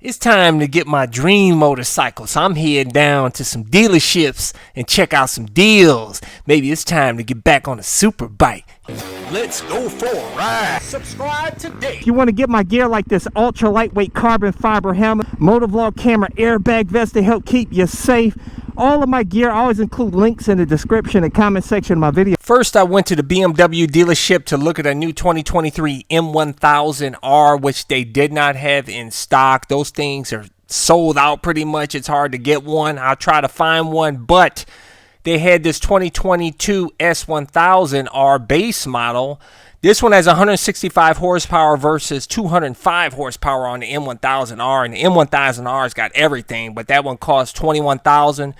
It's time to get my dream motorcycle, so I'm heading down to some dealerships and check out some deals. Maybe it's time to get back on a super bike. Let's go for a ride. Subscribe today. If you want to get my gear like this ultra lightweight carbon fiber helmet, motovlog camera, airbag vest to help keep you safe. All of my gear, I always include links in the description and comment section of my video. First, I went to the BMW dealership to look at a new 2023 M1000R, which they did not have in stock. Those things are sold out pretty much. It's hard to get one. I'll try to find one, but they had this 2022 S1000R base model. This one has 165 horsepower versus 205 horsepower on the M1000R, and the M1000R's got everything, but that one costs $21,000.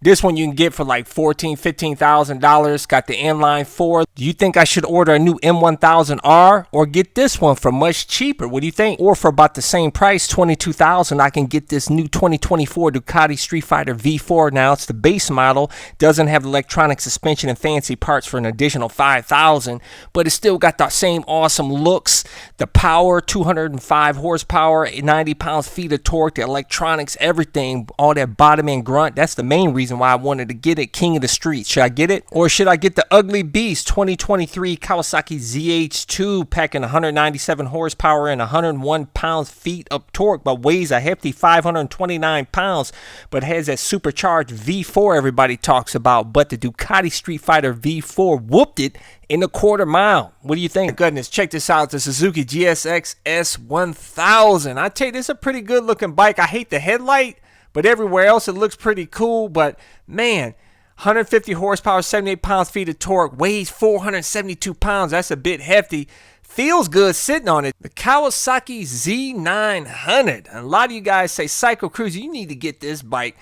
This one you can get for like $14,000, $15,000. Got the inline 4. Do you think I should order a new M1000R or get this one for much cheaper? What do you think? Or for about the same price, $22,000, I can get this new 2024 Ducati Street Fighter V4. Now it's the base model. Doesn't have electronic suspension and fancy parts for an additional $5,000, but it's still got the same awesome looks. The power, 205 horsepower, 90 pounds-feet of torque, the electronics, everything, all that bottom end grunt. That's the main reason why I wanted to get it. King of the streets. Should I get it? Or should I get the ugly beast 2023 Kawasaki ZH2 packing 197 horsepower and 101 pounds-feet of torque, but weighs a hefty 529 pounds, but has that supercharged V4 everybody talks about? But the Ducati Street Fighter V4 whooped it in a quarter mile. What do you think? Goodness, check this out. The Suzuki GSX S1000. I tell you, this is a pretty good looking bike. I hate the headlight, but everywhere else it looks pretty cool. But man, 150 horsepower, 78 pounds-feet of torque, weighs 472 pounds. That's a bit hefty. Feels good sitting on it. The Kawasaki Z900. A lot of you guys say, Psycho Cruiser, you need to get this bike.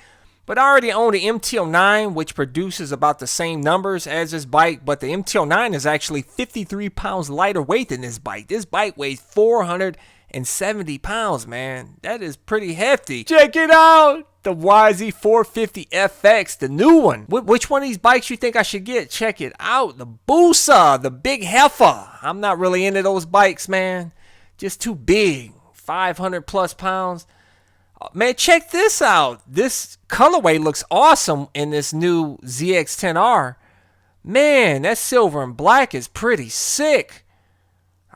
But I already own the MT-09, which produces about the same numbers as this bike. But the MT-09 is actually 53 pounds lighter weight than this bike. This bike weighs 470 pounds, man. That is pretty hefty. Check it out. The YZ450FX, the new one. Which one of these bikes you think I should get? Check it out. The Busa, the big heifer. I'm not really into those bikes, man. Just too big. 500 plus pounds. Man, check this out. This colorway looks awesome in this new ZX-10R. Man, that silver and black is pretty sick.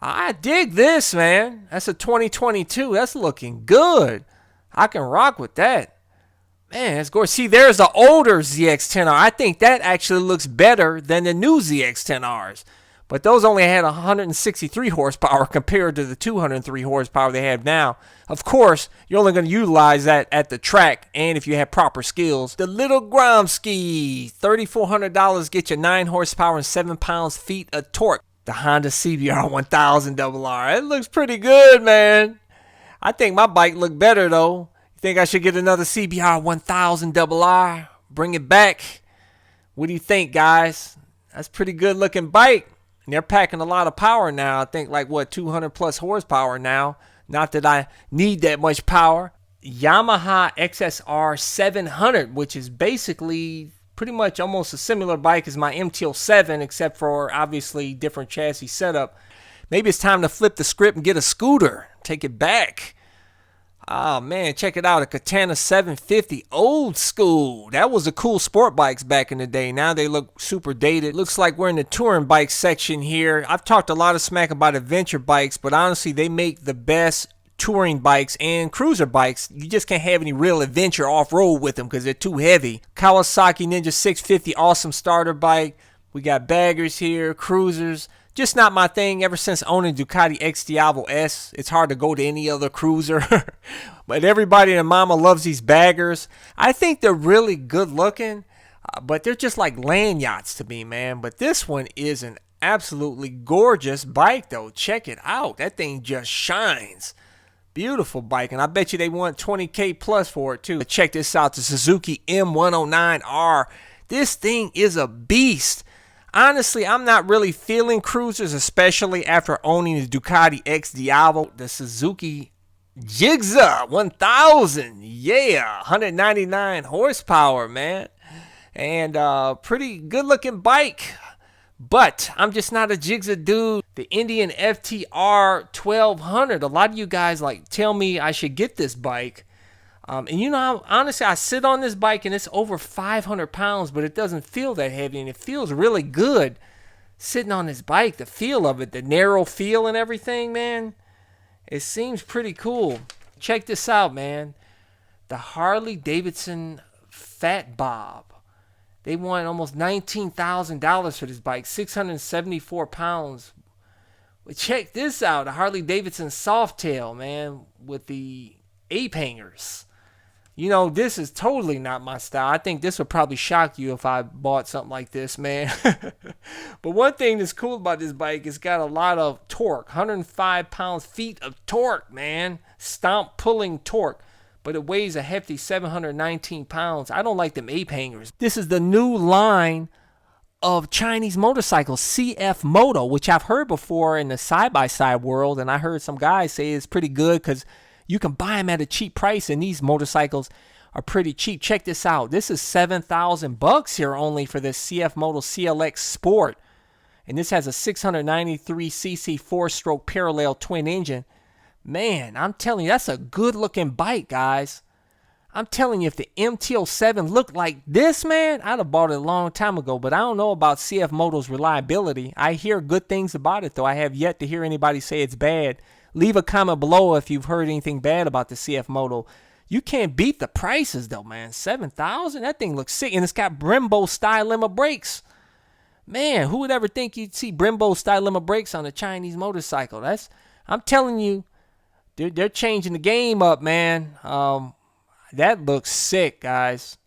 I dig this, man. That's a 2022. That's looking good. I can rock with that. Man, that's gorgeous. See, there's the older ZX-10R. I think that actually looks better than the new ZX-10Rs. But those only had 163 horsepower compared to the 203 horsepower they have now. Of course, you're only going to utilize that at the track and if you have proper skills. The Little Gromski, $3,400 get you 9 horsepower and 7 pounds-feet of torque. The Honda CBR 1000RR. It looks pretty good, man. I think my bike looked better, though. You think I should get another CBR 1000RR? Bring it back. What do you think, guys? That's a pretty good-looking bike. And they're packing a lot of power now. I think like, 200 plus horsepower now. Not that I need that much power. Yamaha XSR 700, which is basically pretty much almost a similar bike as my MT-07, except for obviously different chassis setup. Maybe it's time to flip the script and get a scooter. Take it back. Oh, man, check it out. A Katana 750 old school. That was the cool sport bikes back in the day. Now they look super dated. Looks like we're in the touring bike section here. I've talked a lot of smack about adventure bikes, but honestly, they make the best touring bikes and cruiser bikes. You just can't have any real adventure off-road with them because they're too heavy. Kawasaki Ninja 650, awesome starter bike. We got baggers here, cruisers. Just not my thing. Ever since owning Ducati X Diavolo S, it's hard to go to any other cruiser. But everybody and mama loves these baggers. I think they're really good looking, but they're just like land yachts to me, man. But this one is an absolutely gorgeous bike, though. Check it out. That thing just shines. Beautiful bike, and I bet you they want 20K plus for it, too. But check this out, the Suzuki M109R. This thing is a beast. Honestly, I'm not really feeling cruisers, especially after owning the Ducati X Diavolo, the Suzuki Gigza 1000. Yeah, 199 horsepower, man. And pretty good looking bike. But I'm just not a Jigsaw dude. The Indian FTR 1200. A lot of you guys like tell me I should get this bike. And you know, honestly, I sit on this bike and it's over 500 pounds, but it doesn't feel that heavy, and it feels really good sitting on this bike. The feel of it, the narrow feel and everything, man, it seems pretty cool. Check this out, man. The Harley Davidson Fat Bob. They want almost $19,000 for this bike, 674 pounds. But check this out, the Harley Davidson Softail, man, with the ape hangers. You know, this is totally not my style. I think this would probably shock you if I bought something like this, man. But one thing that's cool about this bike, it's got a lot of torque. 105 pounds-feet of torque, man. Stomp pulling torque. But it weighs a hefty 719 pounds. I don't like them ape hangers. This is the new line of Chinese motorcycles, CF Moto, which I've heard before in the side-by-side world. And I heard some guys say it's pretty good because you can buy them at a cheap price, and these motorcycles are pretty cheap. Check this out. This is $7,000 here only for this CF Moto CLX Sport. And this has a 693cc 4-stroke parallel twin engine. Man, I'm telling you, that's a good-looking bike, guys. I'm telling you, if the MT-07 looked like this, man, I'd have bought it a long time ago. But I don't know about CF Moto's reliability. I hear good things about it, though. I have yet to hear anybody say it's bad. Leave a comment below if you've heard anything bad about the CF Moto. You can't beat the prices, though, man. $7,000? That thing looks sick. And it's got Brembo Stylemma brakes. Man, who would ever think you'd see Brembo Stylemma brakes on a Chinese motorcycle? I'm telling you, they're changing the game up, man. That looks sick, guys.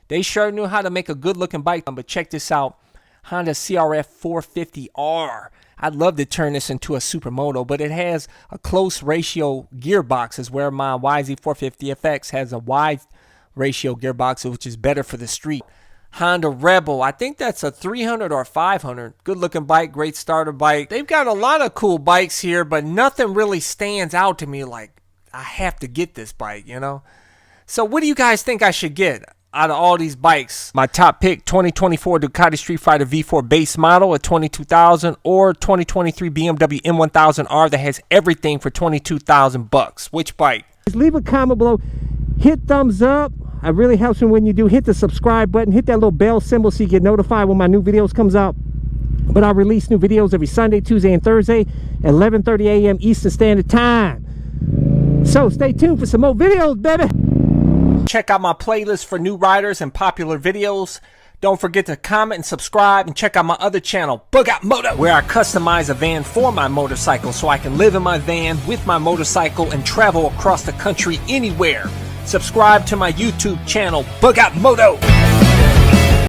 They sure knew how to make a good-looking bike. But check this out. Honda CRF 450R. I'd love to turn this into a supermoto, but it has a close ratio gearbox, is where my YZ450FX has a wide ratio gearbox, which is better for the street. Honda Rebel, I think that's a 300 or 500. Good looking bike, great starter bike. They've got a lot of cool bikes here, but nothing really stands out to me like I have to get this bike, you know? So what do you guys think I should get out of all these bikes? My top pick, 2024 Ducati Street Fighter V4 base model at $22,000, or 2023 BMW M1000R that has everything for $22,000. Which bike? Just leave a comment below, hit thumbs up. It really helps me when you do. Hit the subscribe button, hit that little bell symbol so you get notified when my new videos comes out. But I release new videos every Sunday, Tuesday, and Thursday at 11:30 a.m. Eastern Standard Time. So stay tuned for some more videos, baby. Check out my playlist for new riders and popular videos. Don't forget to comment and subscribe, and check out my other channel, Bug Out Moto, where I customize a van for my motorcycle so I can live in my van with my motorcycle and travel across the country anywhere. Subscribe to my YouTube channel, Bug Out Moto.